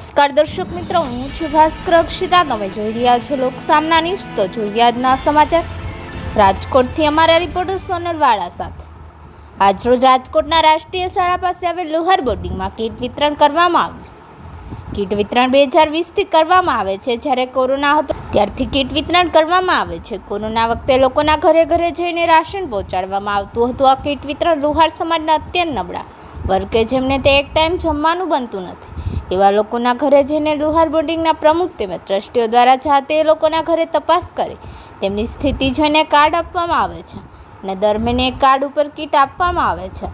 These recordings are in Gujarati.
નમસ્કાર દર્શક મિત્રો, હું છું ભાસ્કર અક્ષિતા. તમે જોઈ રહ્યા છો લોકસામના ન્યૂઝ. તો જોઈએ આજના સમાચાર. રાજકોટથી અમારા રિપોર્ટર સોનલ વાળા સાથે. આજરોજ રાજકોટના રાષ્ટ્રીય શાળા પાસે આવેલ લોહાર બોર્ડિંગમાં કીટ વિતરણ કરવામાં આવ્યું. કીટ વિતરણ 2020થી કરવામાં આવે છે. જ્યારે કોરોના હતો ત્યારથી કીટ વિતરણ કરવામાં આવે છે. કોરોના વખતે લોકોના ઘરે ઘરે જઈને રાશન પહોંચાડવામાં આવતું હતું. આ કીટ વિતરણ લુહાર સમાજના અત્યંત નબળા વર્ગ કે જેમને તે એક ટાઈમ જમવાનું બનતું નથી એવા લોકોના ઘરે જઈને લુહાર બોર્ડિંગના પ્રમુખ તેમજ ટ્રસ્ટીઓ દ્વારા જાતે એ લોકોના ઘરે તપાસ કરી તેમની સ્થિતિ જોઈને કાર્ડ આપવામાં આવે છે અને દર મહિને એક કાર્ડ ઉપર કીટ આપવામાં આવે છે.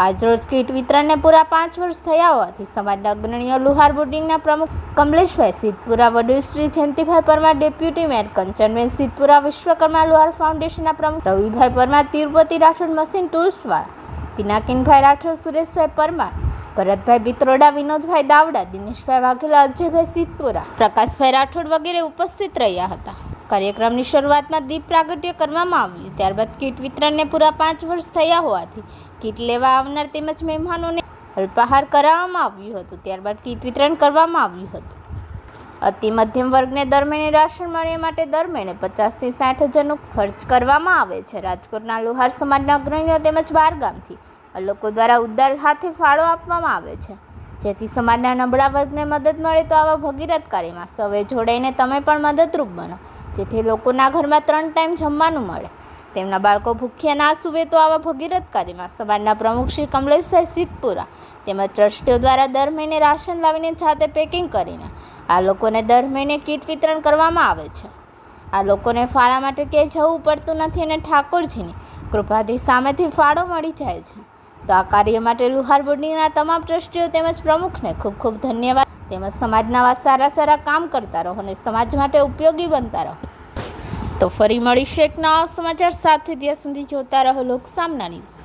આજરોજ કીટ વિતરણને પૂરા 5 વર્ષ થયા હોવાથી સમાજના અગ્રણીઓ લુહાર બોર્ડિંગના પ્રમુખ કમલેશભાઈ સિદ્ધપુરા, વડીલ શ્રી જયંતિભાઈ પરમાર, ડેપ્યુટી મેયર કંચનબેન સિદ્ધપુરા, વિશ્વકર્મા લુહાર ફાઉન્ડેશનના પ્રમુખ રવિભાઈ પરમાર, તિરુપતિ રાઠોડ મશીન ટૂલ્સવાળા, પિનાકીનભાઈ રાઠોડ, સુરેશભાઈ પરમાર, ભરતભાઈ બિત્રોડા, વિનોદભાઈ દાવડા, દિનેશભાઈ વાઘેલા, અજયભાઈ સિદ્ધપુરા, પ્રકાશભાઈ રાઠોડ વગેરે ઉપસ્થિત રહ્યા હતા. કાર્યક્રમની શરૂઆતમાં દીપ પ્રાગટ્ય કરવામાં આવ્યું. ત્યારબાદ કીટ વિતરણને પૂરા 5 વર્ષ થયા હોવાથી કીટ લેવા આવનાર તેમજ મહેમાનોને અલ્પાહાર કરાવવામાં આવ્યું હતું. ત્યારબાદ કીટ વિતરણ કરવામાં આવ્યું હતું. અતિ મધ્યમ વર્ગને દર મહિને રાશન મળે માટે દર મહિને 50,000 થી 60,000નો ખર્ચ કરવામાં આવે છે. રાજકોટના લુહાર સમાજના અગ્રણીઓ તેમજ બહાર ગામથી લોકો દ્વારા ઉદાર હાથે ફાળો આપવામાં આવે છે, જેથી સમાજના નબળા વર્ગને મદદ મળે. તો આવા ભગીરથ કાર્યમાં સૌએ જોડાઈને તમે પણ મદદરૂપ બનો, જેથી લોકોના ઘરમાં 3 ટાઈમ જમવાનું મળે, તેમના બાળકો ભૂખ્યા ના સૂવે. તો આવા ભગીરથ કાર્યમાં સમાજના પ્રમુખ શ્રી કમલેશભાઈ સિદ્ધપુરા તેમજ ટ્રસ્ટીઓ દ્વારા દર મહિને રાશન લાવીને જાતે પેકિંગ કરીને આ લોકોને દર મહિને કીટ વિતરણ કરવામાં આવે છે. આ લોકોને ફાળા માટે ક્યાંય જવું પડતું નથી અને ઠાકોરજીની કૃપાથી સામેથી ફાળો મળી જાય છે. તો આ કાર્ય માટે લુહાર બોર્ડિંગના તમામ ટ્રસ્ટીઓ તેમજ પ્રમુખને ખૂબ ખૂબ ધન્યવાદ. તેમજ સમાજના સારા સારા કામ કરતા રહો અને સમાજ માટે ઉપયોગી બનતા રહો. તો ફરી મળીશું એક નવા સમાચાર સાથે. ત્યાં સુધી જોતા રહો લોકસામના ન્યૂઝ.